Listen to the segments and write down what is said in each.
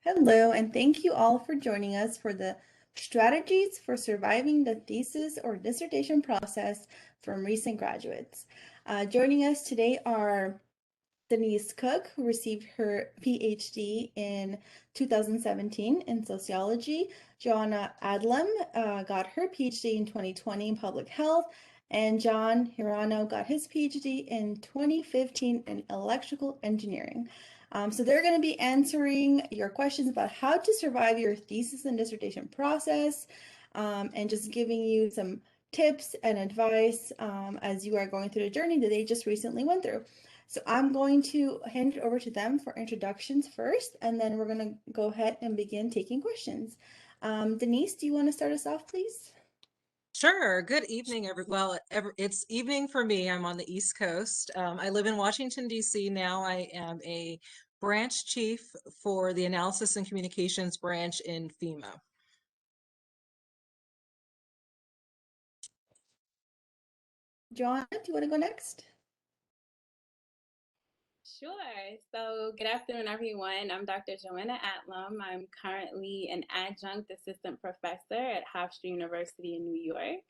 Hello, and thank you all for joining us for the Strategies for Surviving the Thesis or Dissertation Process from recent graduates. Joining us today are Denise Cook, who received her PhD in 2017 in sociology. Joanna Adlam got her PhD in 2020 in public health. And John Hirano got his PhD in 2015 in electrical engineering. So they're going to be answering your questions about how to survive your thesis and dissertation process, and just giving you some tips and advice as you are going through the journey that they just recently went through. So I'm going to hand it over to them for introductions first, and then we're going to go ahead and begin taking questions. Denise, do you want to start us off, please? Sure. Good evening, it's evening for me. I'm on the East Coast. I live in Washington, D.C. now. I am a branch chief for the Analysis and Communications branch in FEMA. Joanna, do you want to go next? Sure. So, good afternoon, everyone. I'm Dr. Joanna Atlam. I'm currently an adjunct assistant professor at Hofstra University in New York.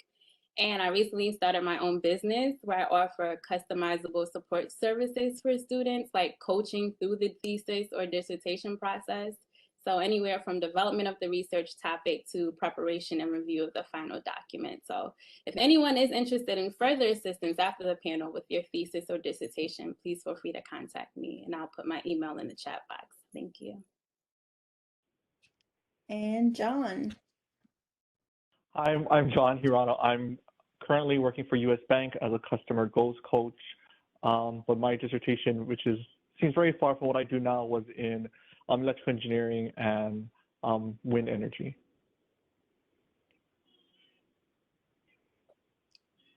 And I recently started my own business where I offer customizable support services for students, like coaching through the thesis or dissertation process. So anywhere from development of the research topic to preparation and review of the final document. So if anyone is interested in further assistance after the panel with your thesis or dissertation, please feel free to contact me, and I'll put my email in the chat box. Thank you. And John. I'm John Hirano. I'm currently working for U.S. Bank as a customer goals coach. But my dissertation, seems very far from what I do now, was in electrical engineering and wind energy.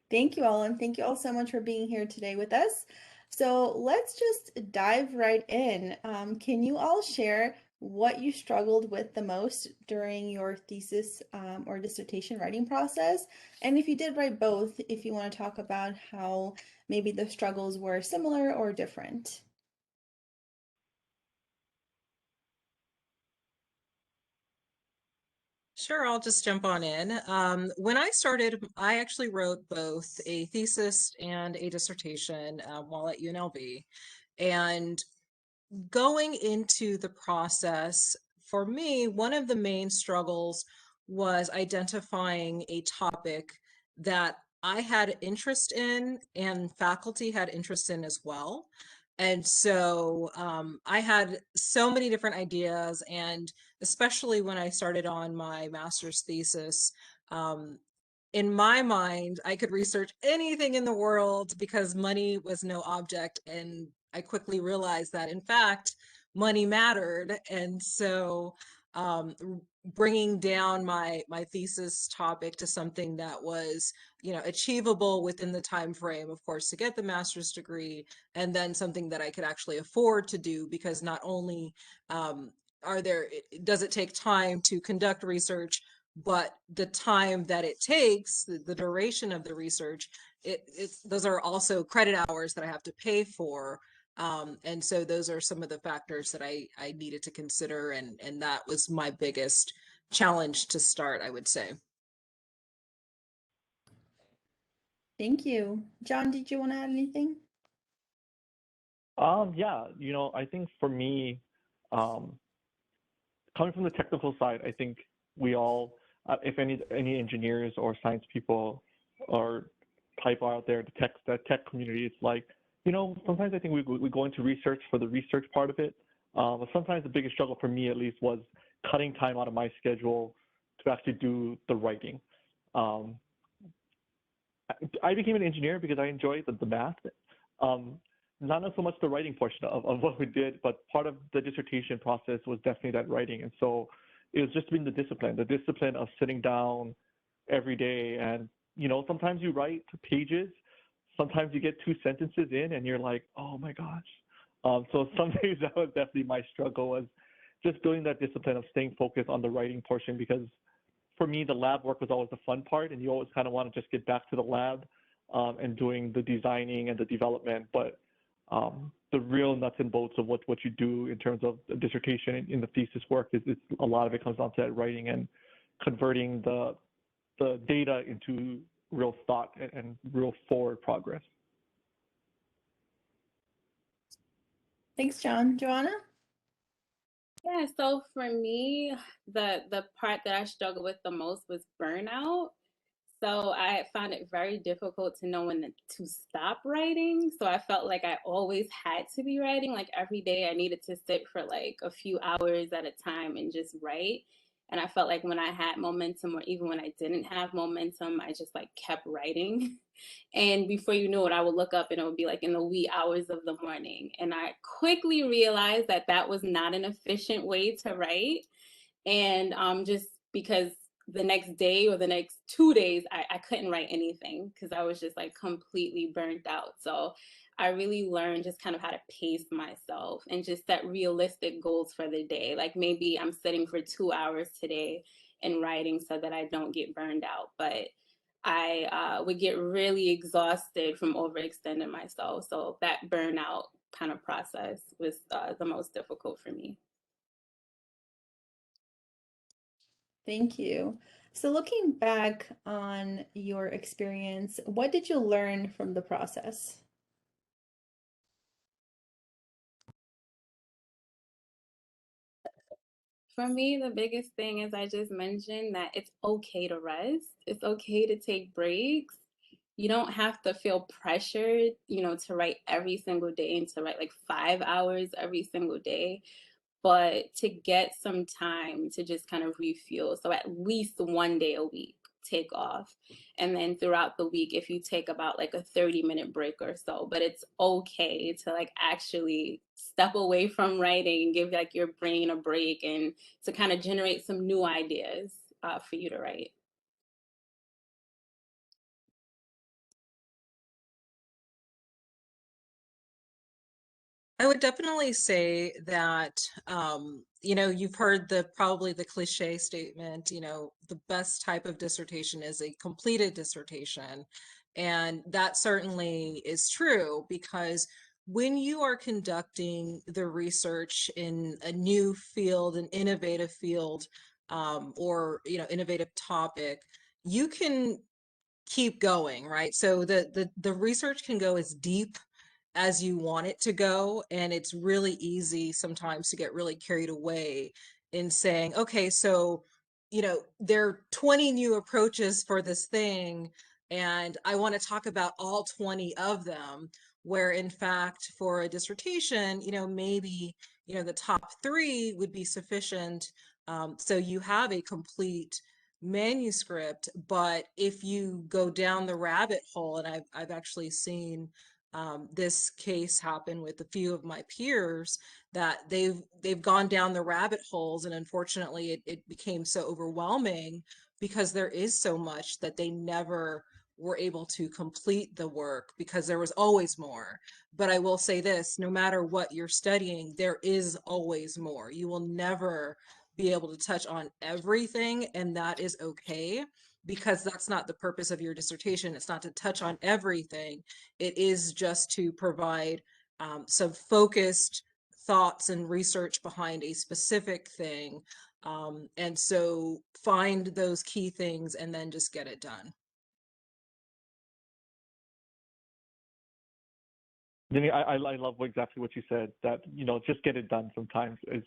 Thank you all, and thank you all so much for being here today with us. So let's just dive right in. Can you all share what you struggled with the most during your thesis or dissertation writing process? And if you did write both, if you want to talk about how maybe the struggles were similar or different. Sure, I'll just jump on in. When I started, I actually wrote both a thesis and a dissertation while at UNLV. And going into the process, for me, one of the main struggles was identifying a topic that I had interest in and faculty had interest in as well. And so I had so many different ideas, and especially when I started on my master's thesis, in my mind, I could research anything in the world because money was no object. And I quickly realized that, in fact, money mattered. And so bringing down my thesis topic to something that was, achievable within the time frame, of course, to get the master's degree, and then something that I could actually afford to do, because not only does it take time to conduct research, but the time that it takes, the duration of the research, those are also credit hours that I have to pay for. And so those are some of the factors that I needed to consider, and that was my biggest challenge to start, I would say. Thank you. John, did you want to add anything? Yeah, I think for me, coming from the technical side, I think we all, if any engineers or science people or type out there, the tech community, it's like, sometimes I think we go into research for the research part of it. But sometimes the biggest struggle for me, at least, was cutting time out of my schedule to actually do the writing. I became an engineer because I enjoy the math. Not so much the writing portion of what we did, but part of the dissertation process was definitely that writing. And so it was just being the discipline of sitting down every day. And, sometimes you write pages, sometimes you get 2 sentences in and you're like, oh my gosh. So some days that was definitely my struggle, was just doing that discipline of staying focused on the writing portion, because for me, the lab work was always the fun part, and you always kind of want to just get back to the lab and doing the designing and the development. But the real nuts and bolts of what you do in terms of the dissertation in the thesis work is a lot of it comes down to that writing and converting the data into real thought and real forward progress. Thanks, John. Joanna? Yeah, so for me, the part that I struggled with the most was burnout. So I found it very difficult to know when to stop writing. So I felt like I always had to be writing. Like every day I needed to sit for like a few hours at a time and just write. And I felt like when I had momentum or even when I didn't have momentum, I just like kept writing. And before you knew it, I would look up and it would be like in the wee hours of the morning. And I quickly realized that that was not an efficient way to write. And just because the next day or the next 2 days, I couldn't write anything because I was just like completely burnt out. So I really learned just kind of how to pace myself and just set realistic goals for the day. Like maybe I'm sitting for 2 hours today and writing so that I don't get burned out. But I would get really exhausted from overextending myself. So that burnout kind of process was the most difficult for me. Thank you. So looking back on your experience, what did you learn from the process? For me, the biggest thing is I just mentioned that it's okay to rest. It's okay to take breaks. You don't have to feel pressured, to write every single day and to write like 5 hours every single day, but to get some time to just kind of refuel. So at least one day a week, take off. And then throughout the week, if you take about like a 30-minute break or so, but it's okay to like actually step away from writing and give like your brain a break and to kind of generate some new ideas for you to write. I would definitely say that, you've heard probably the cliche statement, the best type of dissertation is a completed dissertation. And that certainly is true because when you are conducting the research in a new field, an innovative field, or, innovative topic, you can keep going, right? So the research can go as deep as you want it to go, and it's really easy sometimes to get really carried away in saying, okay, so there are 20 new approaches for this thing and I want to talk about all 20 of them, where in fact for a dissertation, maybe the top 3 would be sufficient. So you have a complete manuscript. But if you go down the rabbit hole, and I've actually seen this case happen with a few of my peers, that they've gone down the rabbit holes, and unfortunately it became so overwhelming because there is so much that they never were able to complete the work because there was always more. But I will say this, no matter what you're studying, there is always more. You will never be able to touch on everything, and that is okay, because that's not the purpose of your dissertation. It's not to touch on everything. It is just to provide some focused thoughts and research behind a specific thing. And so find those key things and then just get it done. Jenny, I love exactly what you said, that, just get it done sometimes. Is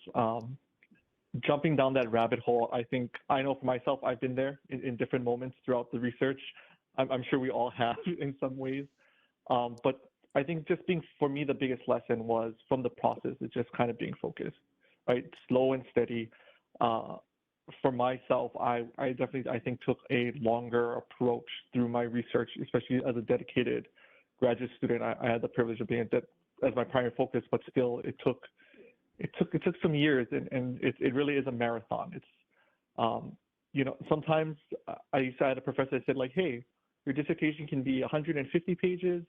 jumping down that rabbit hole. I think, I know for myself, I've been there in different moments throughout the research. I'm sure we all have in some ways. But I think just for me, the biggest lesson was from the process is just kind of being focused, right? Slow and steady. For myself, I definitely, I think, took a longer approach through my research, especially as a dedicated graduate student. I had the privilege of being that as my primary focus, but still it took some years, and it really is a marathon. It's sometimes I had a professor that said, like, hey, your dissertation can be 150 pages,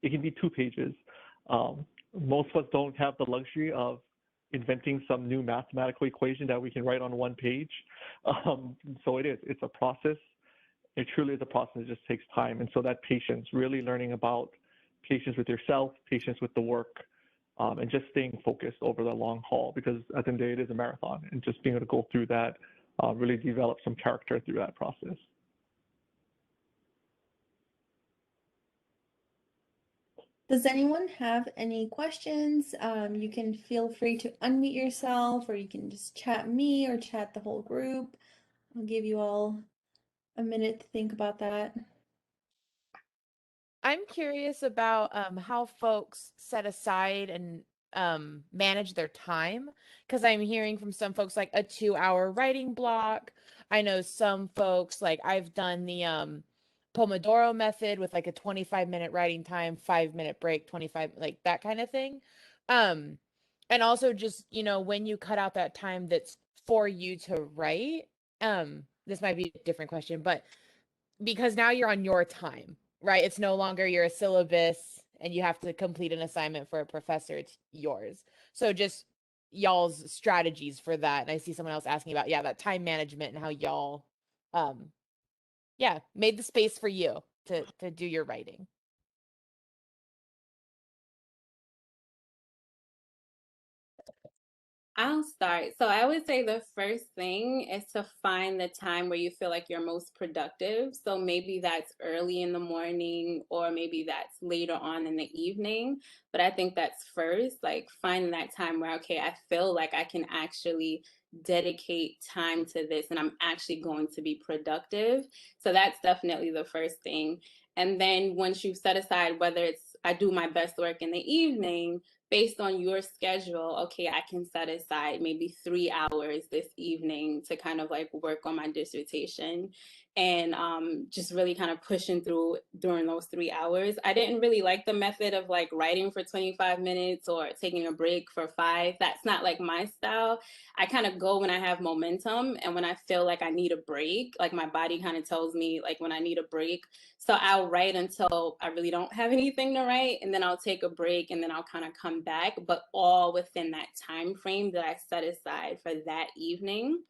it can be 2 pages. Most of us don't have the luxury of inventing some new mathematical equation that we can write on 1 page. So it's a process. It truly is a process. It just takes time. And so that patience, really learning about patience with yourself, patience with the work, and just staying focused over the long haul, because at the end of the day, it is a marathon, and just being able to go through that, really develop some character through that process. Does anyone have any questions? You can feel free to unmute yourself, or you can just chat me or chat the whole group. I'll give you all a minute to think about that. I'm curious about how folks set aside and manage their time, because I'm hearing from some folks like a 2-hour writing block. I know some folks, like I've done the Pomodoro method with like a 25-minute writing time, 5-minute break, 25, like that kind of thing. And also just, when you cut out that time that's for you to write, this might be a different question, but because now you're on your time, right? It's no longer your syllabus and you have to complete an assignment for a professor. It's yours. So just y'all's strategies for that. And I see someone else asking about, that time management and how y'all, made the space for you to do your writing. I'll start. So I would say the first thing is to find the time where you feel like you're most productive. So maybe that's early in the morning, or maybe that's later on in the evening. But I think that's first, like finding that time where, okay, I feel like I can actually dedicate time to this and I'm actually going to be productive. So that's definitely the first thing. And then once you've set aside whether it's I do my best work in the evening, based on your schedule, okay, I can set aside maybe 3 hours this evening to kind of like work on my dissertation, and just really kind of pushing through during those 3 hours. I didn't really like the method of like writing for 25 minutes or taking a break for 5. That's not like my style. I kind of go when I have momentum and when I feel like I need a break, like my body kind of tells me like when I need a break. So I'll write until I really don't have anything to write, and then I'll take a break, and then I'll kind of come back, but all within that time frame that I set aside for that evening.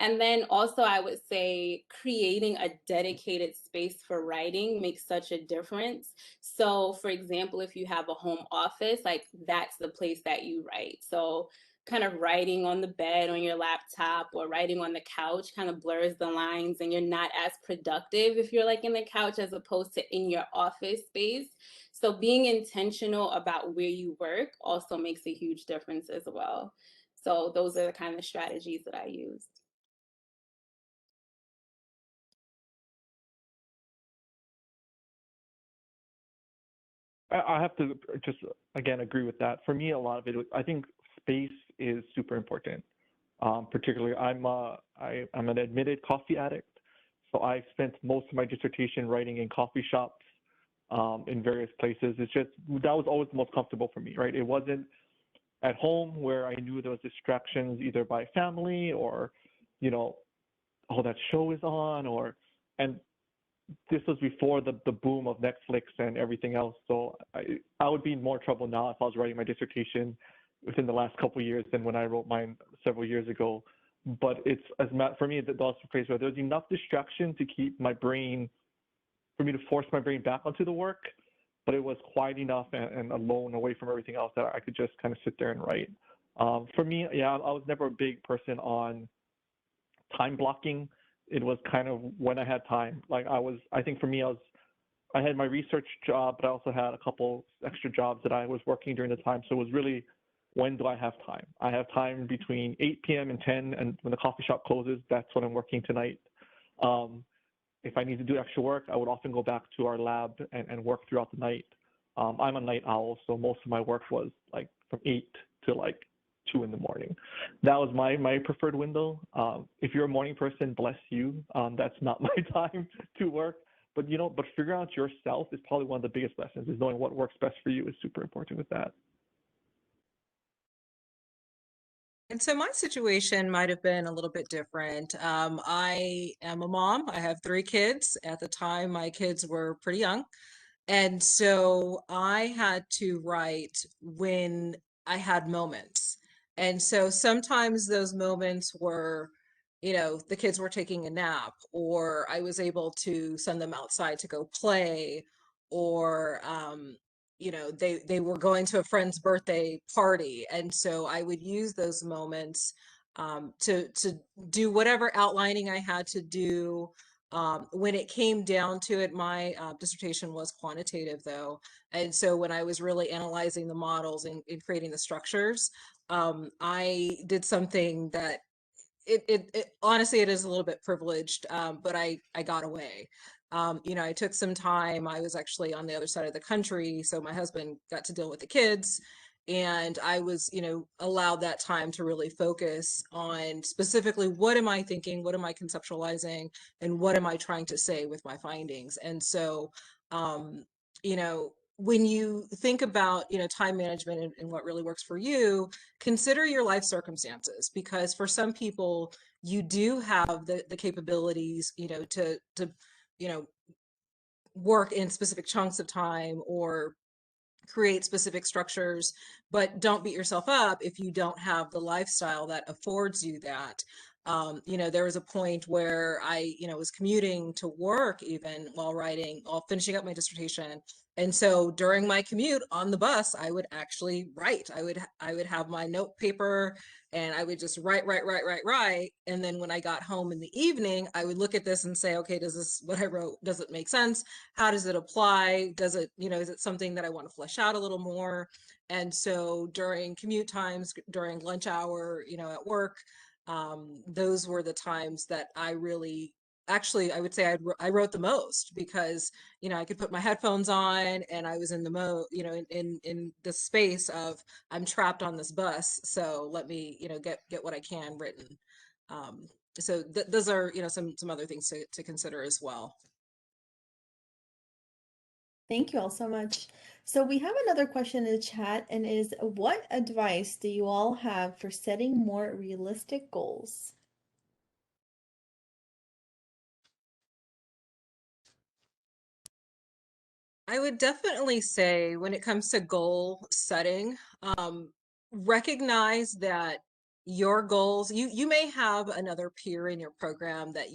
And then also I would say creating a dedicated space for writing makes such a difference. So for example, if you have a home office, like that's the place that you write. So kind of writing on the bed on your laptop or writing on the couch kind of blurs the lines, and you're not as productive if you're like in the couch as opposed to in your office space. So being intentional about where you work also makes a huge difference as well. So those are the kind of strategies that I use. I have to just again agree with that. For me, a lot of it, I think space is super important. Particularly, I'm an admitted coffee addict, so I spent most of my dissertation writing in coffee shops, in various places. It's just that was always the most comfortable for me, right? It wasn't at home where I knew there was distractions either by family or, oh, that show is on, and this was before the boom of Netflix and everything else. So I would be in more trouble now if I was writing my dissertation within the last couple of years than when I wrote mine several years ago. But it's for me, that's the place where there's enough distraction to keep my brain, for me to force my brain back onto the work, but it was quiet enough and alone away from everything else that I could just kind of sit there and write. For me, I was never a big person on time blocking. It was kind of when I had time. Like I think for me, I had my research job, but I also had a couple extra jobs that I was working during the time. So it was really, when do I have time? I have time between 8 p.m. and 10, and when the coffee shop closes, that's when I'm working tonight. If I need to do extra work, I would often go back to our lab and work throughout the night. I'm a night owl, so most of my work was like from 8 to like 2 in the morning. That was my preferred window. If you're a morning person, bless you. That's not my time to work. But figuring out yourself is probably one of the biggest lessons. Is knowing what works best for you is super important with that. And so my situation might have been a little bit different. I am a mom. I have 3 kids. At the time, my kids were pretty young. And so I had to write when I had moments. And so sometimes those moments were, the kids were taking a nap, or I was able to send them outside to go play, or they were going to a friend's birthday party. And so I would use those moments to do whatever outlining I had to do. When it came down to it, my dissertation was quantitative though. And so when I was really analyzing the models and creating the structures, I did something that it honestly, it is a little bit privileged, but I got away. I took some time. I was actually on the other side of the country, so my husband got to deal with the kids, and I was, allowed that time to really focus on specifically what am I thinking, what am I conceptualizing, and what am I trying to say with my findings. And so, when you think about, time management and what really works for you, consider your life circumstances, because for some people you do have the capabilities, to you know work in specific chunks of time or create specific structures, but don't beat yourself up if you don't have the lifestyle that affords you that. There was a point where I, was commuting to work even while finishing up my dissertation. And so during my commute on the bus, I would actually write. I would have my note paper and I would just write. And then when I got home in the evening, I would look at this and say, okay, what I wrote, does it make sense? How does it apply? Does it, is it something that I want to flesh out a little more? And so during commute times, during lunch hour, at work, those were the times that I really, actually, I would say I wrote the most, because, I could put my headphones on and I was in the in the space of, I'm trapped on this bus. So let me, get what I can written. So those are, some other things to consider as well. Thank you all so much. So we have another question in the chat, and is, what advice do you all have for setting more realistic goals? I would definitely say, when it comes to goal setting, recognize that your goals, you may have another peer in your program that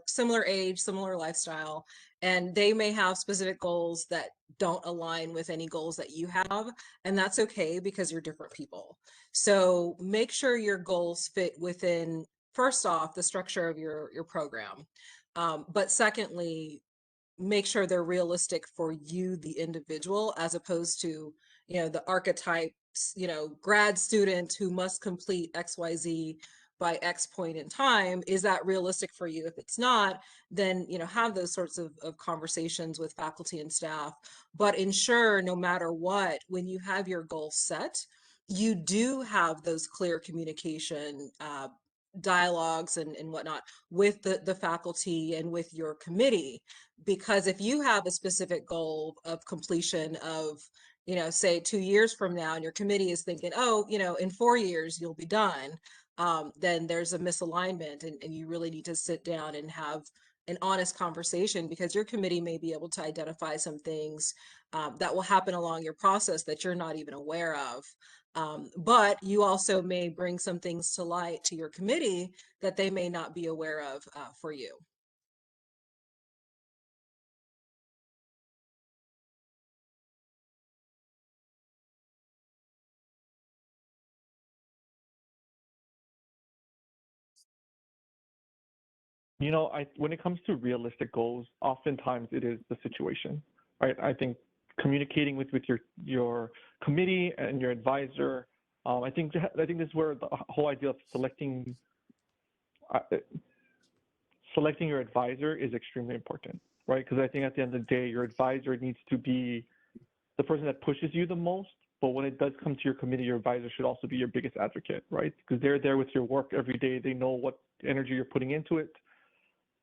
similar age, similar lifestyle, and they may have specific goals that don't align with any goals that you have. And that's okay, because you're different people. So make sure your goals fit within, first off, the structure of your program. But secondly, make sure they're realistic for you, the individual, as opposed to, the archetypes, grad student who must complete XYZ by X point in time. Is that realistic for you? If it's not, then, have those sorts of conversations with faculty and staff, but ensure, no matter what, when you have your goal set, you do have those clear communication dialogues and whatnot with the faculty and with your committee. Because if you have a specific goal of completion of, say 2 years from now, and your committee is thinking, oh, in 4 years you'll be done, then there's a misalignment, and you really need to sit down and have an honest conversation, because your committee may be able to identify some things that will happen along your process that you're not even aware of. But you also may bring some things to light to your committee that they may not be aware of for you. When it comes to realistic goals, oftentimes it is the situation, right? I think communicating with your committee and your advisor, I think this is where the whole idea of selecting your advisor is extremely important, right? Because I think at the end of the day, your advisor needs to be the person that pushes you the most. But when it does come to your committee, your advisor should also be your biggest advocate, right? Because they're there with your work every day. They know what energy you're putting into it.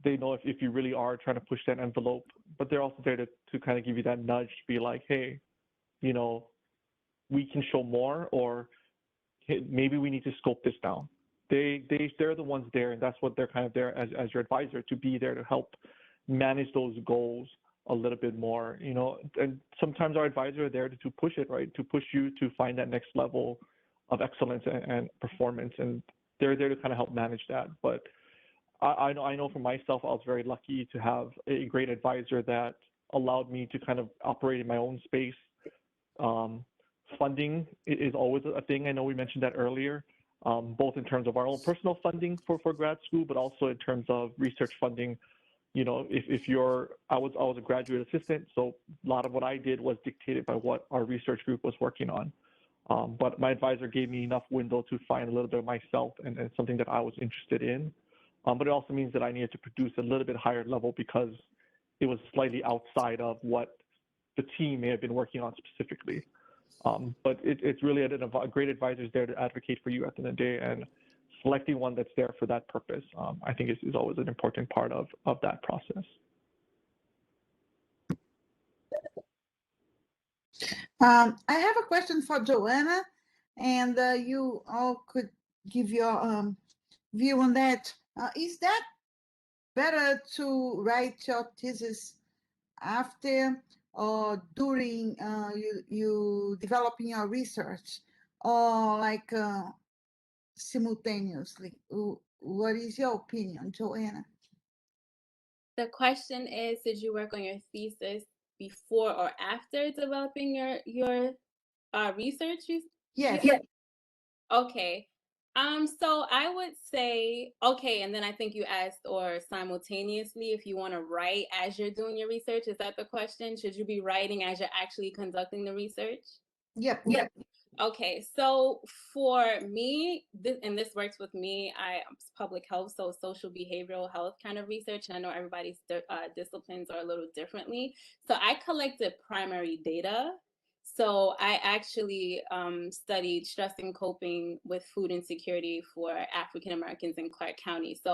They know if you really are trying to push that envelope, but they're also there to kind of give you that nudge, to be like, hey, we can show more, or hey, maybe we need to scope this down. They're the ones there, and that's what they're kind of there as your advisor, to be there to help manage those goals a little bit more, and sometimes our advisors are there to push it, right? To push you to find that next level of excellence and performance, and they're there to kind of help manage that. But I know for myself, I was very lucky to have a great advisor that allowed me to kind of operate in my own space, Funding is always a thing. I know we mentioned that earlier, both in terms of our own personal funding for grad school, but also in terms of research funding. You know, if you're, I was a graduate assistant, so a lot of what I did was dictated by what our research group was working on. But my advisor gave me enough window to find a little bit of myself and something that I was interested in. But it also means that I needed to produce a little bit higher level because it was slightly outside of what the team may have been working on specifically. But it's really a great advisor is there to advocate for you at the end of the day, and selecting one that's there for that purpose, I think is always an important part of that process. I have a question for Joanna, and you all could give your view on that. Is that better to write your thesis after or during you developing your research, or like simultaneously? What is your opinion, Joanna? The question is, did you work on your thesis before or after developing your research? Yes. Okay. So I would say, okay, and then I think you asked, or simultaneously, if you want to write as you're doing your research. Is that the question? Should you be writing as you're actually conducting the research? Yep. Okay, so for me, and this works with me, I'm public health, so social behavioral health kind of research, and I know everybody's disciplines are a little differently. So I collected primary data. So I actually studied stress and coping with food insecurity for African Americans in Clark County. So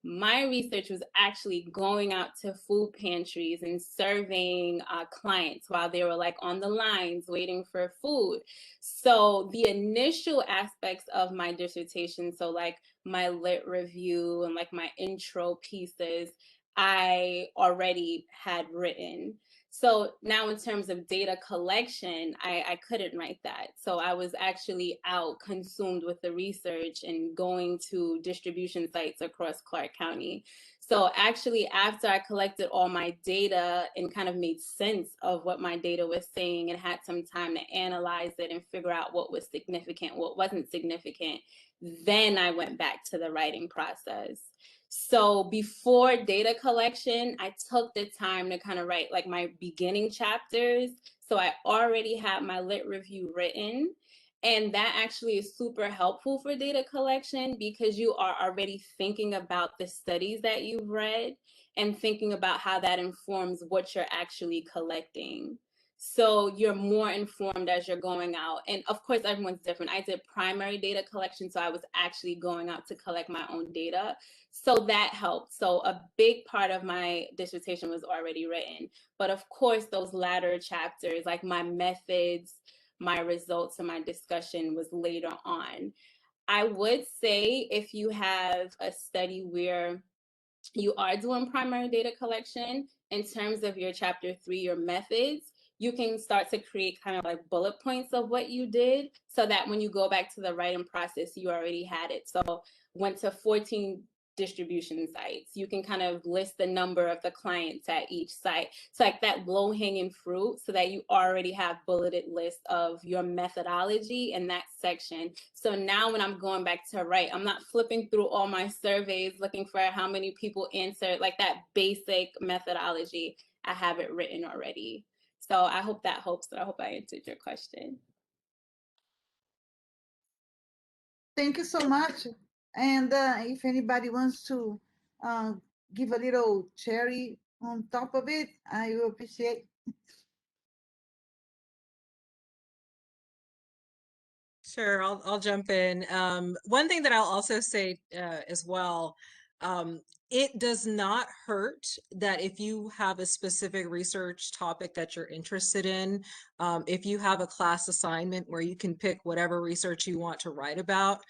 my research was actually going out to food pantries and surveying clients while they were like on the lines waiting for food. So the initial aspects of my dissertation, so like my lit review and like my intro pieces, I already had written. So now in terms of data collection, I couldn't write that. So I was actually out consumed with the research and going to distribution sites across Clark County. So actually, after I collected all my data and kind of made sense of what my data was saying and had some time to analyze it and figure out what was significant, what wasn't significant, then I went back to the writing process. So before data collection, I took the time to kind of write like my beginning chapters. So I already had my lit review written. And that actually is super helpful for data collection because you are already thinking about the studies that you've read and thinking about how that informs what you're actually collecting. So you're more informed as you're going out. And of course, everyone's different. I did primary data collection, so I was actually going out to collect my own data. So that helped. So a big part of my dissertation was already written. But of course, those latter chapters, like my methods, my results, and my discussion was later on. I would say if you have a study where you are doing primary data collection, in terms of your chapter 3, your methods, you can start to create kind of like bullet points of what you did so that when you go back to the writing process, you already had it. So went to 14 distribution sites. You can kind of list the number of the clients at each site. So like that low hanging fruit so that you already have bulleted list of your methodology in that section. So now when I'm going back to write, I'm not flipping through all my surveys looking for how many people answered, like that basic methodology. I have it written already. So I hope that helps. I hope I answered your question. Thank you so much. And if anybody wants to give a little cherry on top of it, I will appreciate. Sure, I'll jump in. One thing that I'll also say as well, it does not hurt that if you have a specific research topic that you're interested in, if you have a class assignment where you can pick whatever research you want to write about,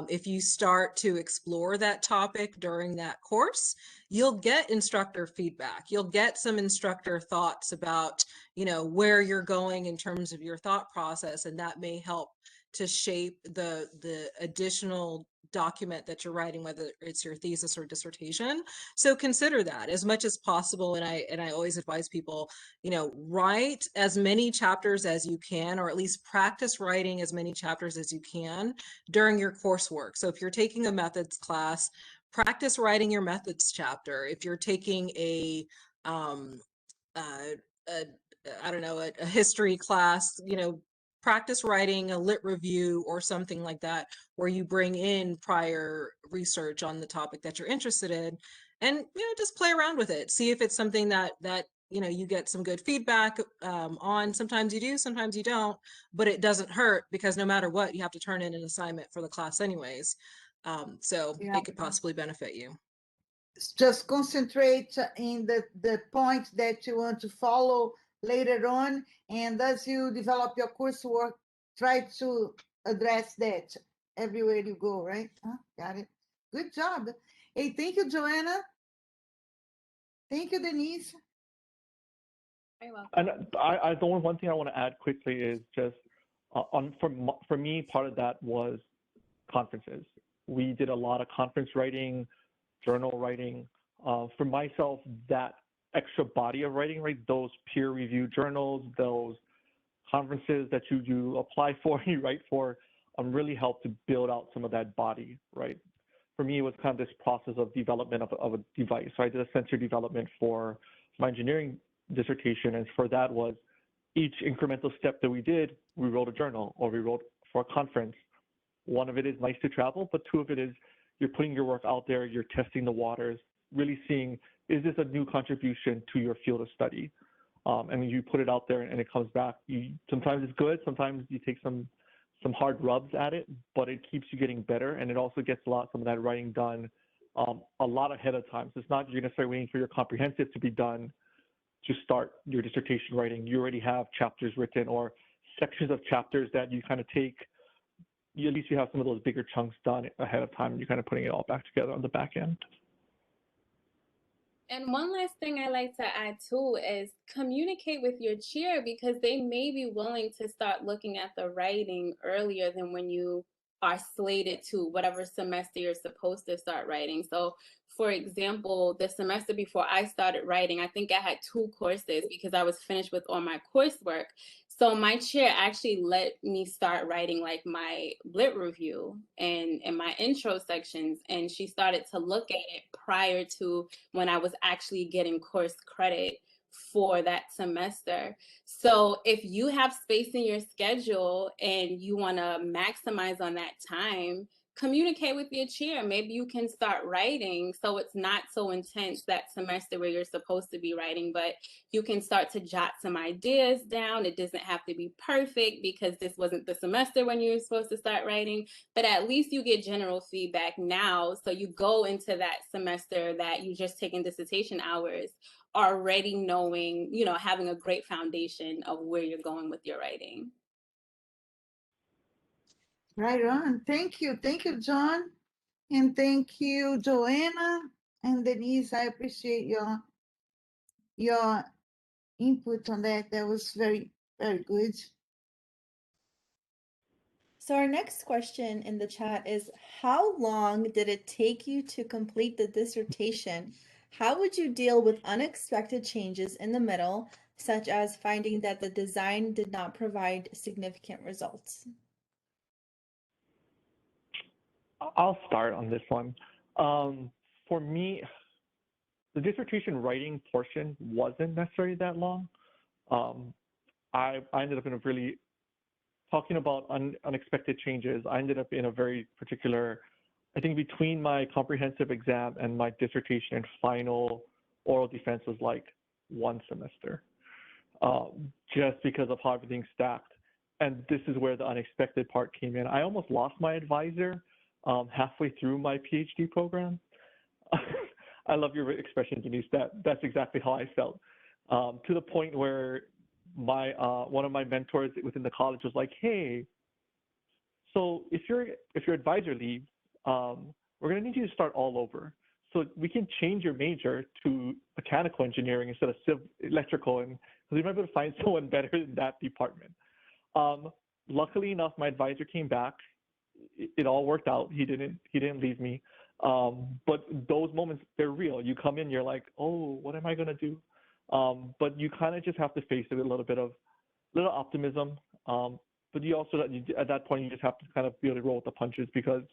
if you start to explore that topic during that course, you'll get instructor feedback. You'll get some instructor thoughts about, you know, where you're going in terms of your thought process, and that may help to shape the additional document that you're writing, whether it's your thesis or dissertation. So consider that as much as possible. And I always advise people, you know, write as many chapters as you can, or at least practice writing as many chapters as you can during your coursework. So if you're taking a methods class, practice writing your methods chapter. If you're taking um, a I don't know, a history class, you know, practice writing a lit review or something like that, where you bring in prior research on the topic that you're interested in, and you know, just play around with it. See if it's something that you know, you get some good feedback on. Sometimes you do, sometimes you don't, but it doesn't hurt, because no matter what, you have to turn in an assignment for the class anyways. So Yeah. it could possibly benefit you. Just concentrate in the point that you want to follow later on, and as you develop your coursework, try to address that everywhere you go, right? Got it. Good job. Hey, thank you, Joanna. Thank you, Denise. Very welcome. And the only one thing I want to add quickly is just for me, part of that was conferences. We did a lot of conference writing, journal writing. For myself, that extra body of writing, right? Those peer-reviewed journals, those conferences that you apply for, you write for, really helped to build out some of that body, right? For me, it was kind of this process of development of a device. So I did a sensor development for my engineering dissertation, and for that was each incremental step that we did, we wrote a journal or we wrote for a conference. One of it is nice to travel, but two of it is you're putting your work out there, you're testing the waters, really seeing, is this a new contribution to your field of study? And you put it out there and it comes back. Sometimes it's good, sometimes you take some hard rubs at it, but it keeps you getting better, and it also gets some of that writing done a lot ahead of time. So it's not you're going to start waiting for your comprehensive to be done to start your dissertation writing. You already have chapters written or sections of chapters that you kind of take. At least you have some of those bigger chunks done ahead of time, and you're kind of putting it all back together on the back end. And one last thing I like to add too is communicate with your chair, because they may be willing to start looking at the writing earlier than when you are slated to whatever semester you're supposed to start writing. So for example, the semester before I started writing, I think I had 2 courses because I was finished with all my coursework. So my chair actually let me start writing like my lit review and my intro sections, and she started to look at it prior to when I was actually getting course credit for that semester. So if you have space in your schedule and you want to maximize on that time, communicate with your chair. Maybe you can start writing so it's not so intense that semester where you're supposed to be writing, but you can start to jot some ideas down. It doesn't have to be perfect because this wasn't the semester when you were supposed to start writing, but at least you get general feedback now. So you go into that semester that you just taken dissertation hours already knowing, you know, having a great foundation of where you're going with your writing. Right on. Thank you. Thank you, John. And thank you, Joanna and Denise. I appreciate your input on that. That was very, very good. So our next question in the chat is, how long did it take you to complete the dissertation? How would you deal with unexpected changes in the middle, such as finding that the design did not provide significant results? I'll start on this one. For me, the dissertation writing portion wasn't necessarily that long. I ended up in a really, talking about unexpected changes, I ended up in a very particular, I think between my comprehensive exam and my dissertation and final oral defense was like 1 semester, just because of how everything stacked. And this is where the unexpected part came in. I almost lost my advisor halfway through my PhD program. I love your expression, Denise. That's exactly how I felt. To the point where my one of my mentors within the college was like, "Hey, so if your advisor leaves, we're gonna need you to start all over. So we can change your major to mechanical engineering instead of electrical, and we might be able to find someone better in that department." Luckily enough, my advisor came back. it all worked out. He didn't leave me. But those moments, they're real. You come in, you're like, oh, what am I gonna do? But you kind of just have to face it with a little optimism. But you also, at that point, you just have to kind of be able to roll with the punches, because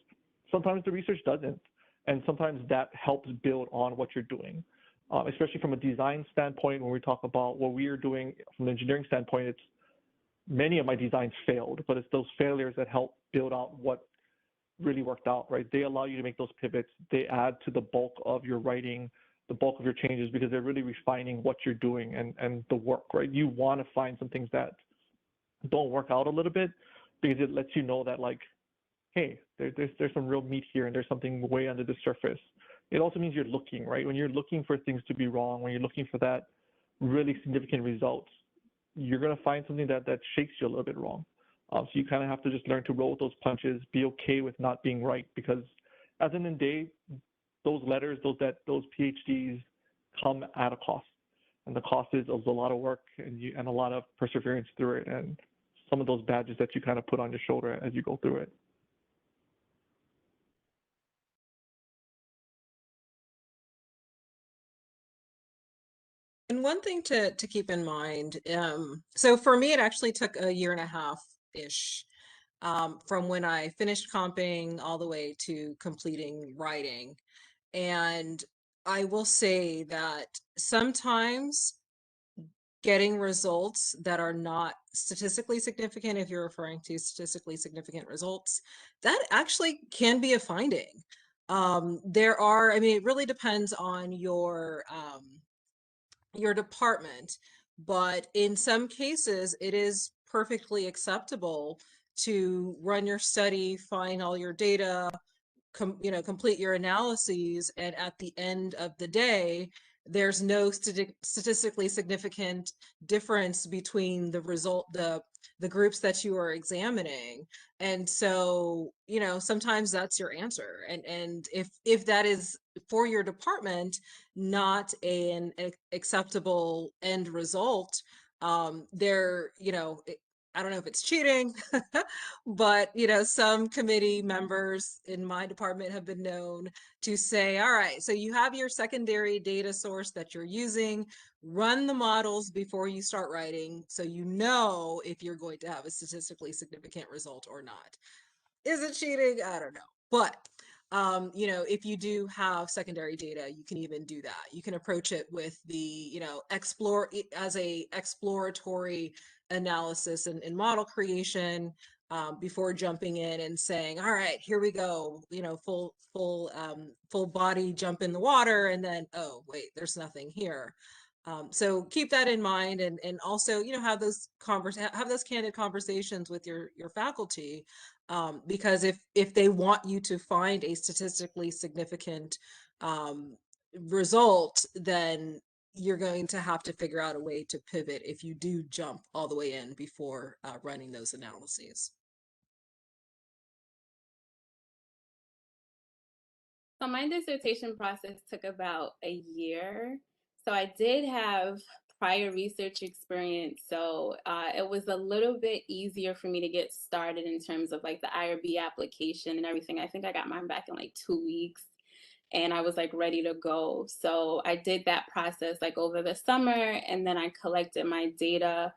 sometimes the research doesn't, and sometimes that helps build on what you're doing. Especially from a design standpoint, when we talk about what we are doing from an engineering standpoint, it's many of my designs failed, but it's those failures that help build out what really worked out, right? They allow you to make those pivots. They add to the bulk of your writing, the bulk of your changes, because they're really refining what you're doing and the work, right? You want to find some things that don't work out a little bit, because it lets you know that, like, hey, there's some real meat here, and there's something way under the surface. It also means you're looking, right? When you're looking for things to be wrong, when you're looking for that really significant results, you're going to find something that shakes you a little bit wrong. So you kind of have to just learn to roll with those punches, be okay with not being right, because at the end of the day, those letters, those PhDs come at a cost, and the cost is a lot of work and a lot of perseverance through it, and some of those badges that you kind of put on your shoulder as you go through it. And one thing to keep in mind, so for me, it actually took a year and a half-ish from when I finished comping all the way to completing writing. And I will say that sometimes getting results that are not statistically significant, if you're referring to statistically significant results, that actually can be a finding. There are, I mean, it really depends on your department, but in some cases, it is perfectly acceptable to run your study, find all your data, complete your analyses, and at the end of the day, there's no statistically significant difference between the groups that you are examining. And so, sometimes that's your answer. And if that is for your department not an acceptable end result, there, I don't know if it's cheating, but some committee members in my department have been known to say, all right, so you have your secondary data source that you're using, run the models before you start writing, so you know if you're going to have a statistically significant result or not. Is it cheating? I don't know. But if you do have secondary data, you can even do that. You can approach it with the, explore as a exploratory analysis and model creation before jumping in and saying, all right, here we go, full body jump in the water, and then, oh, wait, there's nothing here. So keep that in mind, and also, have those candid conversations with your faculty, because if they want you to find a statistically significant result, then you're going to have to figure out a way to pivot if you do jump all the way in before running those analyses. So my dissertation process took about a year. So I did have prior research experience, so it was a little bit easier for me to get started in terms of like the IRB application and everything. I think I got mine back in like 2 weeks, and I was like ready to go. So I did that process like over the summer, and then I collected my data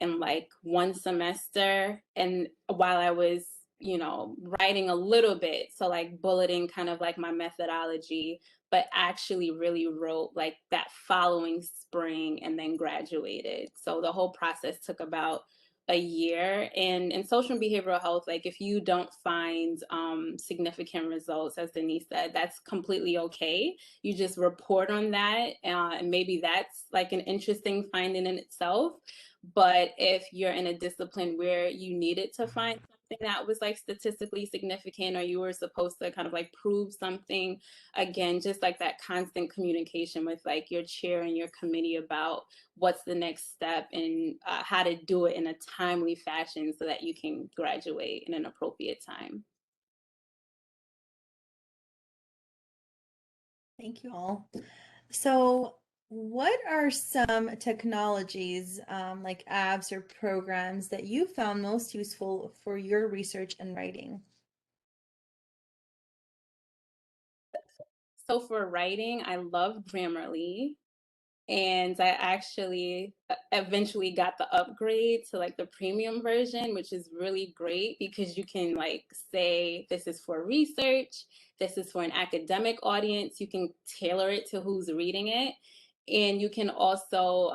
in like 1 semester, and while I was writing a little bit, so like bulleting kind of like my methodology, but actually really wrote like that following spring and then graduated. So the whole process took about a year. And in social and behavioral health, like if you don't find significant results, as Denise said, that's completely okay. You just report on that, and maybe that's like an interesting finding in itself. But if you're in a discipline where you needed to find something that was like statistically significant, or you were supposed to kind of like prove something, again, just like that constant communication with like your chair and your committee about what's the next step and how to do it in a timely fashion so that you can graduate in an appropriate time. Thank you all. So What are some technologies like apps or programs that you found most useful for your research and writing? So for writing, I love Grammarly. And I actually eventually got the upgrade to like the premium version, which is really great because you can like say this is for research, this is for an academic audience. You can tailor it to who's reading it, and you can also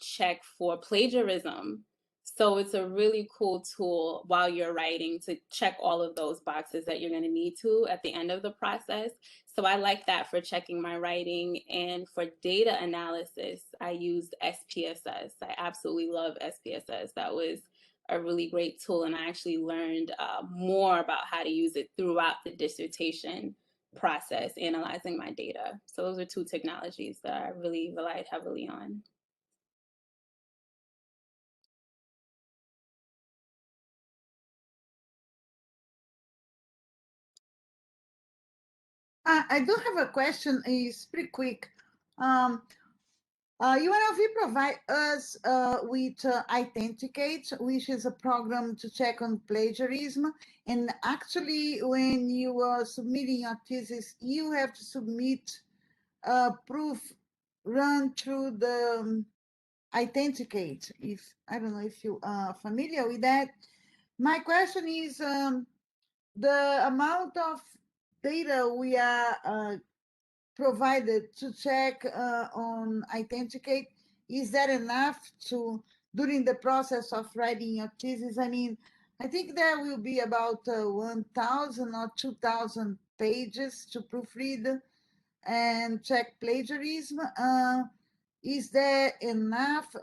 check for plagiarism. So it's a really cool tool while you're writing to check all of those boxes that you're going to need to at the end of the process. So I like that for checking my writing. And for data analysis, I used SPSS. I absolutely love SPSS. That was a really great tool. And I actually learned more about how to use it throughout the dissertation process, analyzing my data. So those are two technologies that I really relied heavily on. I do have a question. It's pretty quick. UNLV provide us with Authenticate, which is a program to check on plagiarism. And actually, when you are submitting your thesis, you have to submit a proof run through the Authenticate. If I don't know if you are familiar with that. My question is the amount of data we are provided to check on Authenticate, is that enough to, during the process of writing your thesis? I mean, I think there will be about 1,000 or 2,000 pages to proofread and check plagiarism. Is there enough?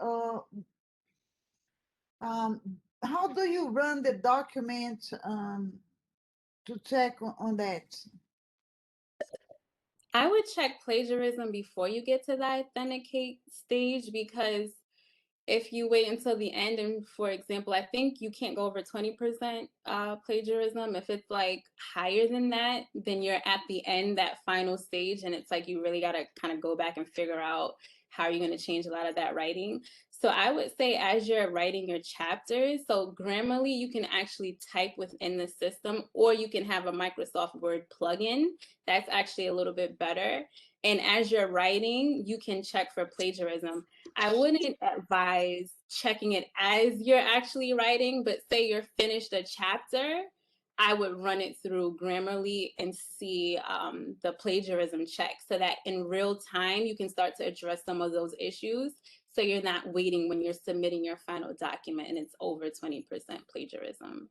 How do you run the document to check on that? I would check plagiarism before you get to the authenticate stage, because if you wait until the end, and for example, I think you can't go over 20% plagiarism. If it's like higher than that, then you're at the end, that final stage, and it's like you really got to kind of go back and figure out how you're going to change a lot of that writing. So I would say as you're writing your chapters, so Grammarly, you can actually type within the system, or you can have a Microsoft Word plugin. That's actually a little bit better. And as you're writing, you can check for plagiarism. I wouldn't advise checking it as you're actually writing, but say you're finished a chapter, I would run it through Grammarly and see the plagiarism check, so that in real time you can start to address some of those issues. So you're not waiting when you're submitting your final document and it's over 20% plagiarism.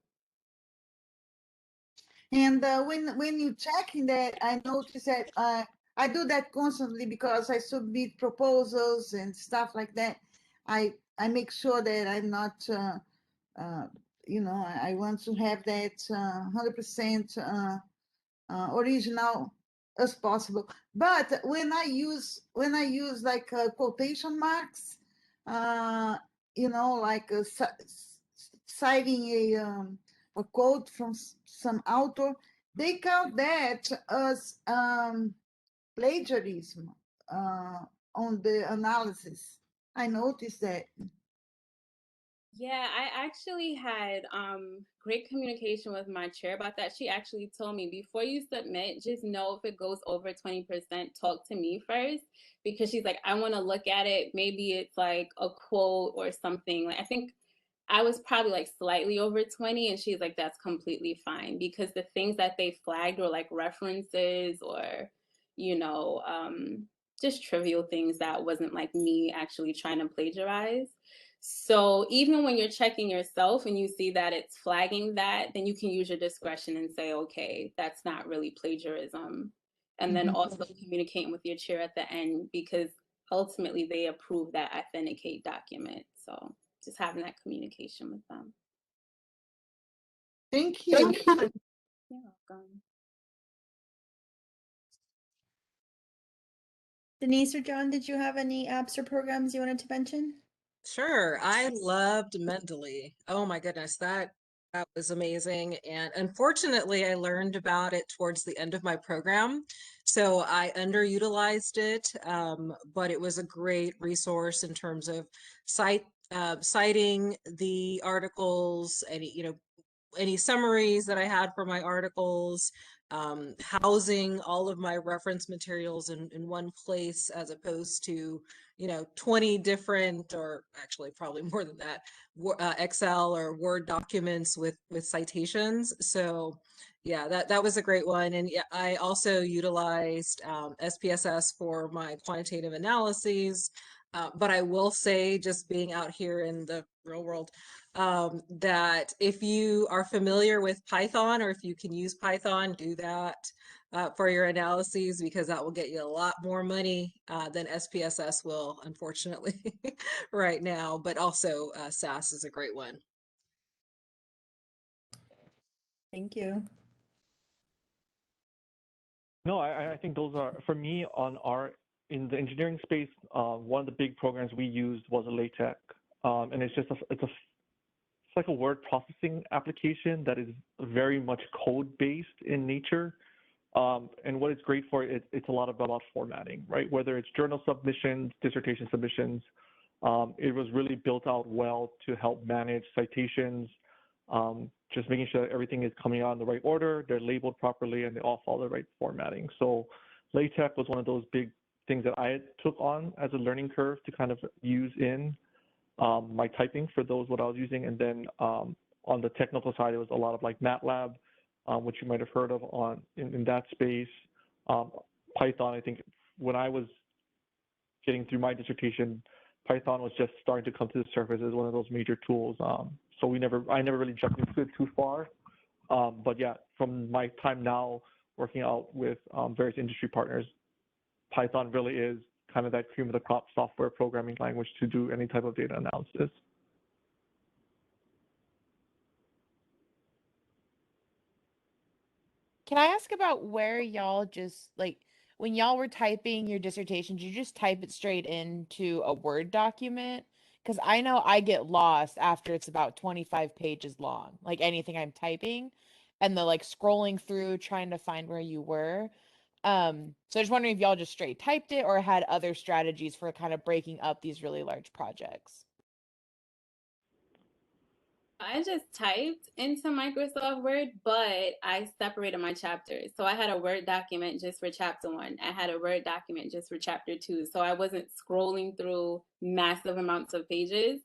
And when you checking that, I notice that I do that constantly because I submit proposals and stuff like that. I make sure that I'm not, you know, I want to have that 100% original as possible. But when I use like quotation marks, you know, like citing a quote from some author, they count that as plagiarism on the analysis. I noticed that. Yeah, I actually had great communication with my chair about that. She actually told me, before you submit, just know if it goes over 20%, talk to me first, because she's like, I want to look at it. Maybe it's like a quote or something. Like, I think I was probably like slightly over 20, and she's like, that's completely fine, because the things that they flagged were like references or, you know, just trivial things that wasn't like me actually trying to plagiarize. So even when you're checking yourself and you see that it's flagging that, then you can use your discretion and say, okay, that's not really plagiarism. And then also communicating with your chair at the end, because ultimately they approve that authenticate document. So just having that communication with them. Thank you. You're welcome. Denise or John, did you have any apps or programs you wanted to mention? Sure, I loved Mendeley. Oh my goodness, that was amazing. And unfortunately, I learned about it towards the end of my program. So I underutilized it, but it was a great resource in terms of citing the articles, any summaries that I had for my articles, housing all of my reference materials in one place as opposed to, 20 different, or actually probably more than that, Excel or Word documents with citations. So yeah, that was a great one. And yeah, I also utilized SPSS for my quantitative analyses. But I will say, just being out here in the real world, that if you are familiar with Python, or if you can use Python, do that for your analyses, because that will get you a lot more money than SPSS will, unfortunately, right now. But also SAS is a great one. Thank you. No, I think those are, for me, in the engineering space, one of the big programs we used was Latex. And it's like a word processing application that is very much code-based in nature. And what it's great for, it's a lot about formatting, right? Whether it's journal submissions, dissertation submissions, it was really built out well to help manage citations, just making sure that everything is coming out in the right order, they're labeled properly, and they all follow the right formatting. So LaTeX was one of those big things that I took on as a learning curve to kind of use in my typing for what I was using. And then on the technical side, it was a lot of like MATLAB, which you might have heard of in that space. Python, I think when I was getting through my dissertation, Python was just starting to come to the surface as one of those major tools. So I never really jumped into it too far. But yeah, from my time now working out with various industry partners, Python really is kind of that cream of the crop software programming language to do any type of data analysis. Can I ask about where y'all just like when y'all were typing your dissertation, did you just type it straight into a Word document? Because I know I get lost after it's about 25 pages long, like anything I'm typing, and the like scrolling through trying to find where you were. So I just wondering if y'all just straight typed it or had other strategies for kind of breaking up these really large projects. I just typed into Microsoft Word, but I separated my chapters. So I had a Word document just for chapter 1. I had a Word document just for chapter 2. So I wasn't scrolling through massive amounts of pages.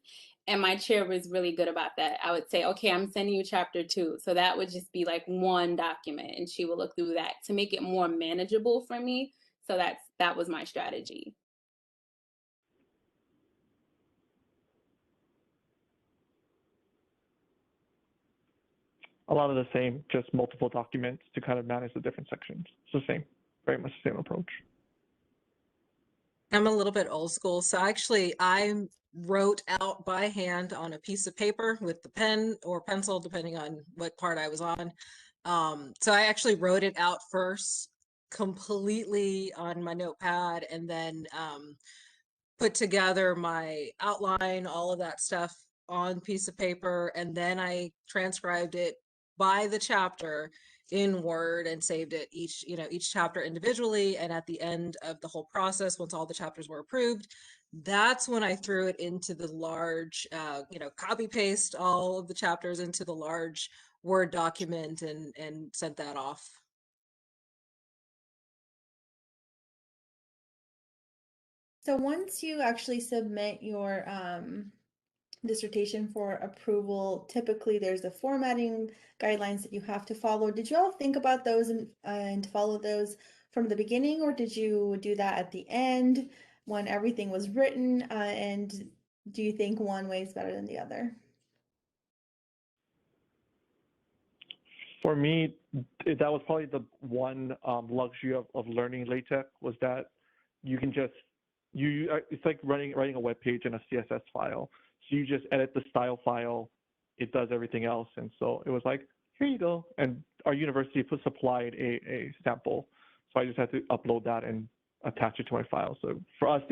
And my chair was really good about that. I would say, okay, I'm sending you chapter 2. So that would just be like one document, and she would look through that to make it more manageable for me. So that was my strategy. A lot of the same, just multiple documents to kind of manage the different sections. It's the same, very much the same approach. I'm a little bit old school. So actually, I wrote out by hand on a piece of paper with the pen or pencil, depending on what part I was on. So I actually wrote it out first completely on my notepad, and then put together my outline, all of that stuff on piece of paper, and then I transcribed it by the chapter in Word and saved it each chapter individually. And at the end of the whole process, once all the chapters were approved, that's when I threw it into the large, copy paste all of the chapters into the large Word document and sent that off. So once you actually submit your dissertation for approval, typically there's the formatting guidelines that you have to follow. Did you all think about those and follow those from the beginning, or did you do that at the end when everything was written? And do you think one way is better than the other? For me, that was probably the one luxury of learning LaTeX, was that you can just, it's like writing a web page in a CSS file. So you just edit the style file, it does everything else. And so it was like, here you go. And our university supplied a sample. So I just had to upload that and attach it to my file. So for us,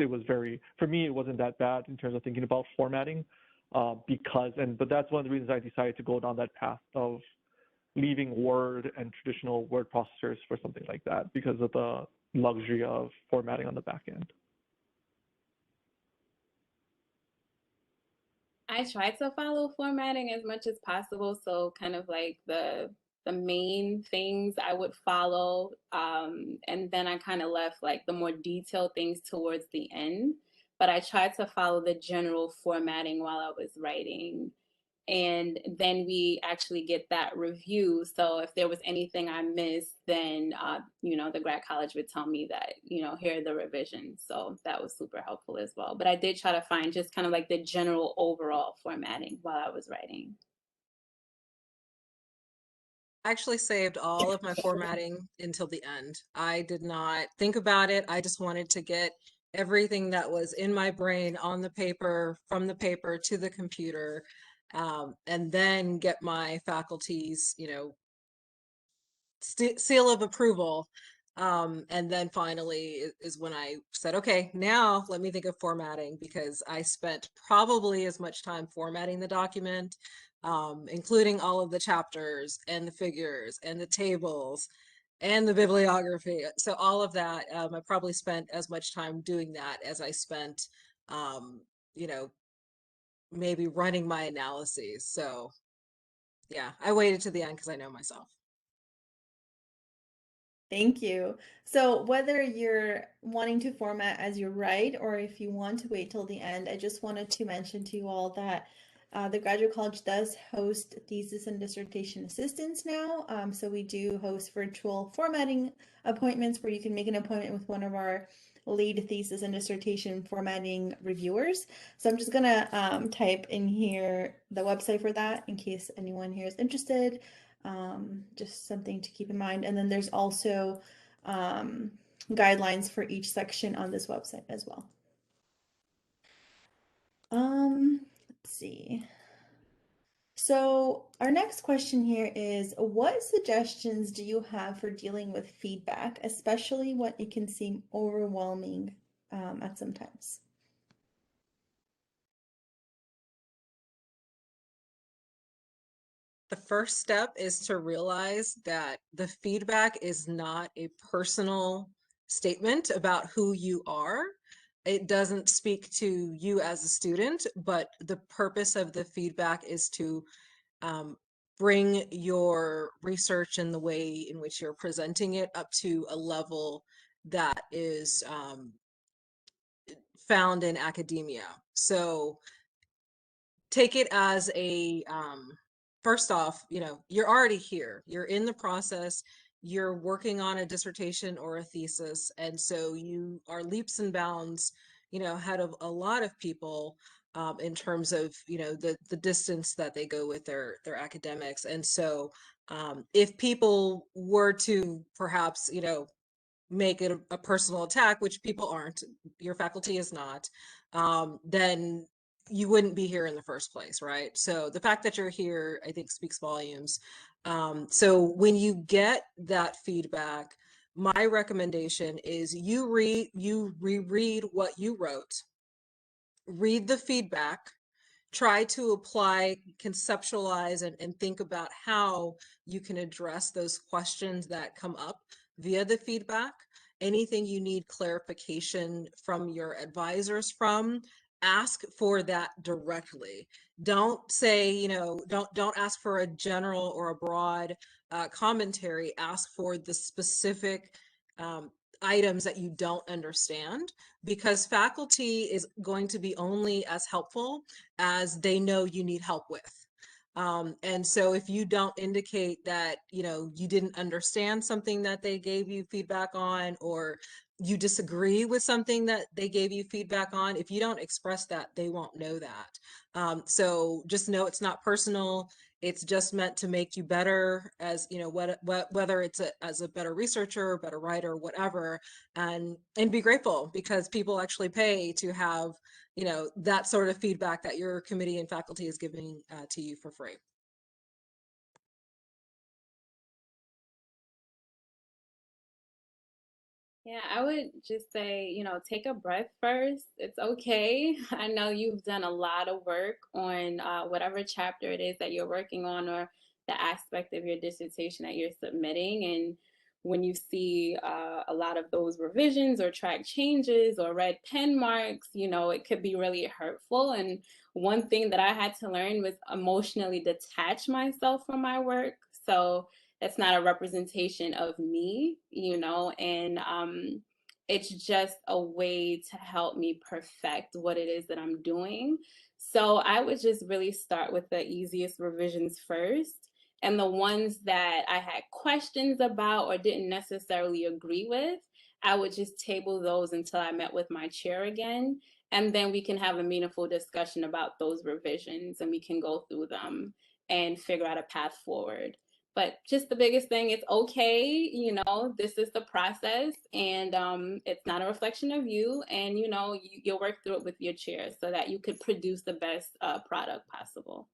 for me, it wasn't that bad in terms of thinking about formatting but that's one of the reasons I decided to go down that path of leaving Word and traditional word processors for something like that, because of luxury of formatting on the back end. I try to follow formatting as much as possible. So kind of like the main things I would follow. And then I kind of left like the more detailed things towards the end. But I tried to follow the general formatting while I was writing. And then we actually get that review. So if there was anything I missed, then the grad college would tell me that, here are the revisions. So that was super helpful as well. But I did try to find just kind of like the general overall formatting while I was writing. I actually saved all of my formatting until the end. I did not think about it. I just wanted to get everything that was in my brain on the paper, from the paper to the computer, and then get my faculty's, seal of approval. And then finally is when I said, okay, now let me think of formatting, because I spent probably as much time formatting the document, including all of the chapters and the figures and the tables and the bibliography. So all of that, I probably spent as much time doing that as I spent, you know, maybe running my analyses. So yeah, I waited to the end because I know myself. Thank you. So whether you're wanting to format as you write or if you want to wait till the end, I just wanted to mention to you all that the Graduate College does host thesis and dissertation assistants now. So we do host virtual formatting appointments where you can make an appointment with one of our lead thesis and dissertation formatting reviewers. So I'm just gonna type in here the website for that in case anyone here is interested. Just something to keep in mind. And then there's also guidelines for each section on this website as well. Let's see. So our next question here is, what suggestions do you have for dealing with feedback, especially when it can seem overwhelming at some times? The first step is to realize that the feedback is not a personal statement about who you are. It doesn't speak to you as a student, but the purpose of the feedback is to bring your research and the way in which you're presenting it up to a level that is found in academia. So take it as a first off, you're already here, you're in the process, you're working on a dissertation or a thesis, and so you are leaps and bounds ahead of a lot of people in terms of the distance that they go with their academics. And so if people were to perhaps make it a personal attack, which people aren't, your faculty is not, then you wouldn't be here in the first place, right? So the fact that you're here, I think, speaks volumes. So when you get that feedback, my recommendation is you reread what you wrote, read the feedback, try to apply, conceptualize, and think about how you can address those questions that come up via the feedback. Anything you need clarification from your advisors from, ask for that directly. Don't say, don't ask for a general or a broad commentary. Ask for the specific items that you don't understand, because faculty is going to be only as helpful as they know you need help with. And so if you don't indicate that, you didn't understand something that they gave you feedback on, or you disagree with something that they gave you feedback on, if you don't express that, they won't know that. So just know it's not personal. It's just meant to make you better as, whether it's as a better researcher, better writer, whatever, and be grateful, because people actually pay to have that sort of feedback that your committee and faculty is giving to you for free. Yeah, I would just say, take a breath first. It's okay. I know you've done a lot of work on whatever chapter it is that you're working on, or the aspect of your dissertation that you're submitting. And when you see a lot of those revisions or track changes or red pen marks, you know, it could be really hurtful. And one thing that I had to learn was emotionally detach myself from my work. So that's not a representation of me, you know, and it's just a way to help me perfect what it is that I'm doing. So I would just really start with the easiest revisions first. And the ones that I had questions about or didn't necessarily agree with, I would just table those until I met with my chair again. And then we can have a meaningful discussion about those revisions and we can go through them and figure out a path forward. But just the biggest thing, it's okay, you know, this is the process and it's not a reflection of you. And, you know, you'll work through it with your chair so that you could produce the best product possible.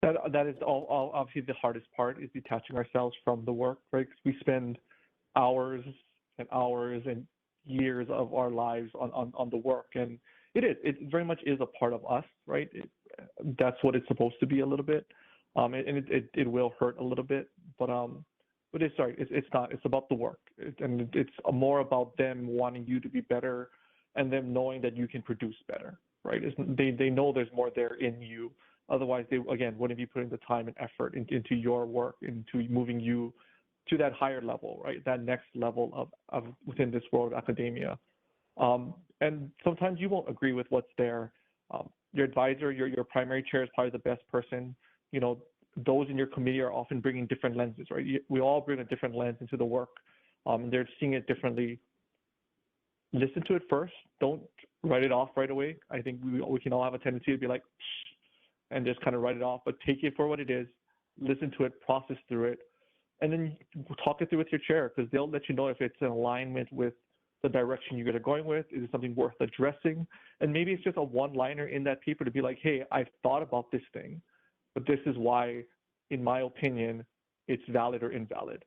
That is all obviously the hardest part, is detaching ourselves from the work, right? 'Cause we spend hours and hours and years of our lives on the work, and it very much is a part of us, right? That's what it's supposed to be a little bit, and it will hurt a little bit, but it's not. It's about the work, and it's more about them wanting you to be better, and them knowing that you can produce better, right? They know there's more there in you. Otherwise, they, again, wouldn't be putting the time and effort into your work, into moving you to that higher level, right? That next level of within this world of academia. And sometimes you won't agree with what's there. Your advisor, your primary chair is probably the best person. You know, those in your committee are often bringing different lenses, right? We all bring a different lens into the work. And they're seeing it differently. Listen to it first. Don't write it off right away. I think we can all have a tendency to be like, and just kind of write it off, but take it for what it is, listen to it, process through it, and then talk it through with your chair, because they'll let you know if it's in alignment with the direction you guys are going with. Is it something worth addressing? And maybe it's just a one-liner in that paper to be like, hey, I've thought about this thing, but this is why, in my opinion, it's valid or invalid.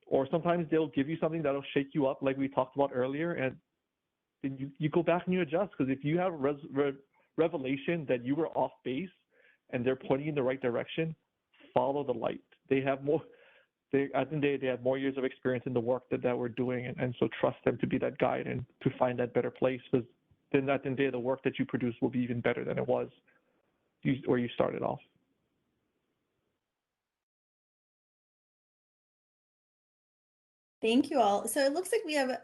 Or sometimes they'll give you something that'll shake you up, like we talked about earlier, and then you go back and you adjust, because if you have revelation that you were off base and they're pointing in the right direction, follow the light. They have more, I think they have more years of experience in the work that we're doing, and so trust them to be that guide and to find that better place, because then at the end of the day, the work that you produce will be even better than it was where you started off. Thank you all. So it looks like we have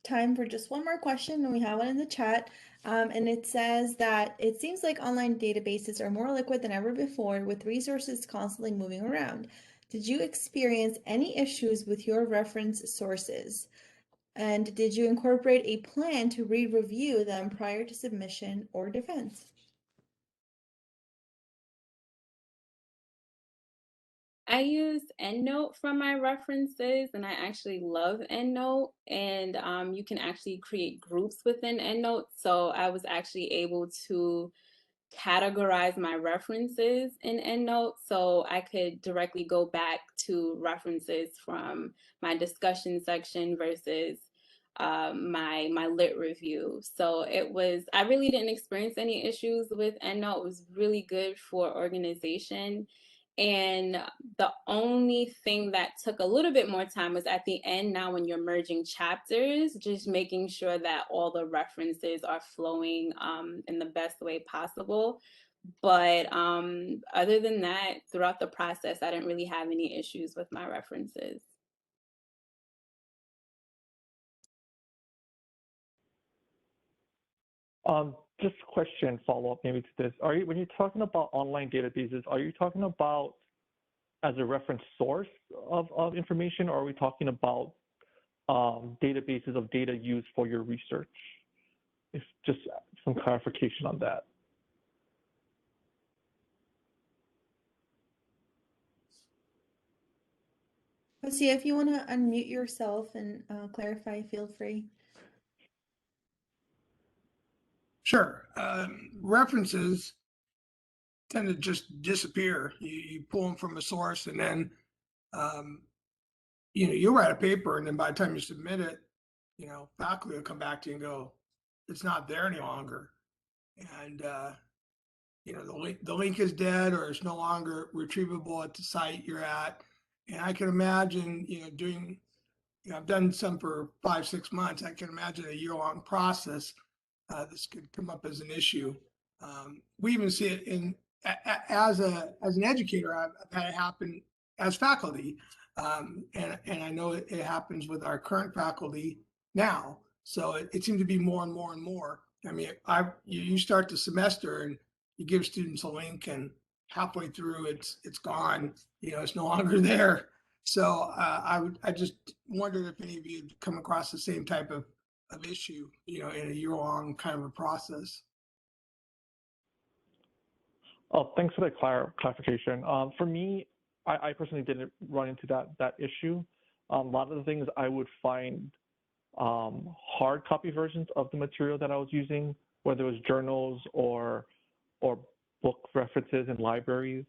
time for just one more question, and we have one in the chat. And it says that it seems like online databases are more liquid than ever before, with resources constantly moving around. Did you experience any issues with your reference sources? And did you incorporate a plan to re-review them prior to submission or defense? I use EndNote for my references, and I actually love EndNote. And you can actually create groups within EndNote. So I was actually able to categorize my references in EndNote, so I could directly go back to references from my discussion section versus my lit review. So I really didn't experience any issues with EndNote. It was really good for organization. And the only thing that took a little bit more time was at the end, now when you're merging chapters, just making sure that all the references are flowing in the best way possible. But other than that, throughout the process, I didn't really have any issues with my references. Just a question, follow up maybe to this. When you're talking about online databases, are you talking about as a reference source of information, or are we talking about databases of data used for your research? If just some clarification on that. Lucia, if you want to unmute yourself and clarify, feel free. Sure. References tend to just disappear. You pull them from a source, and then you'll write a paper, and then by the time you submit it, faculty will come back to you and go, it's not there any longer. And the link is dead or it's no longer retrievable at the site you're at. And I can imagine, I've done some for 5-6 months. I can imagine a year-long process. This could come up as an issue. We even see it as an educator. I've had it happen as faculty, and I know it happens with our current faculty now. So it seems to be more and more and more. I mean, you start the semester and you give students a link, and halfway through it's gone. It's no longer there. So I just wondered if any of you had come across the same type of issue, in a year-long kind of a process. Oh, thanks for the clarification. For me, I personally didn't run into that issue. A lot of the things I would find hard copy versions of the material that I was using, whether it was journals or book references in libraries.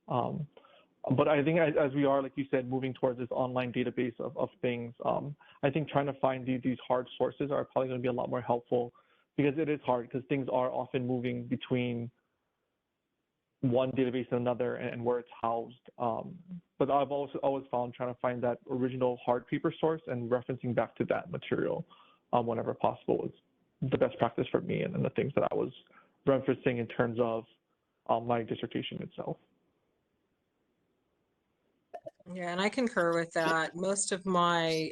But I think as we are, like you said, moving towards this online database of things, I think trying to find these hard sources are probably going to be a lot more helpful, because it is hard, because things are often moving between one database and another and where it's housed. But I've also always found trying to find that original hard paper source and referencing back to that material whenever possible was the best practice for me, and the things that I was referencing in terms of my dissertation itself. Yeah, and I concur with that. Most of my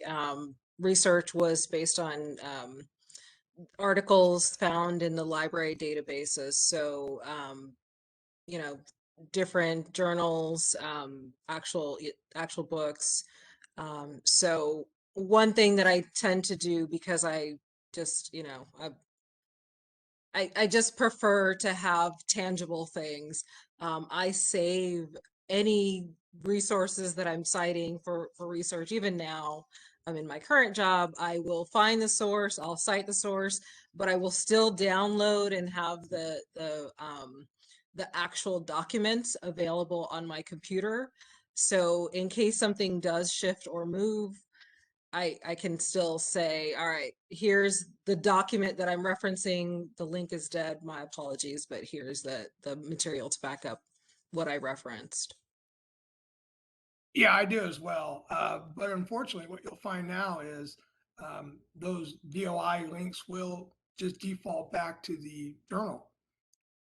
research was based on articles found in the library databases. So, different journals, actual books. So one thing that I tend to do, because I just, I just prefer to have tangible things. I save any resources that I'm citing for research. Even now, I'm in my current job, I will find the source, I'll cite the source, but I will still download and have the actual documents available on my computer. So in case something does shift or move, I can still say, all right, here's the document that I'm referencing. The link is dead. My apologies, but here's the material to back up what I referenced. Yeah, I do as well. But unfortunately, what you'll find now is those DOI links will just default back to the journal.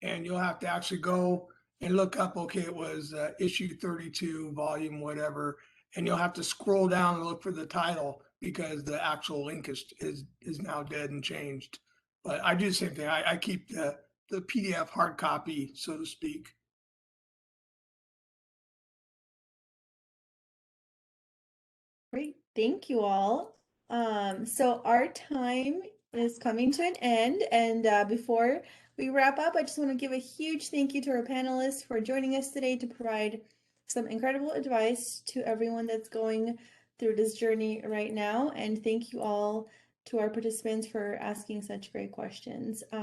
And you'll have to actually go and look up, okay, it was issue 32, volume, whatever. And you'll have to scroll down and look for the title, because the actual link is now dead and changed. But I do the same thing. I keep the PDF hard copy, so to speak. Great, thank you all. So our time is coming to an end, and before we wrap up, I just want to give a huge thank you to our panelists for joining us today to provide some incredible advice to everyone that's going through this journey right now. And thank you all to our participants for asking such great questions.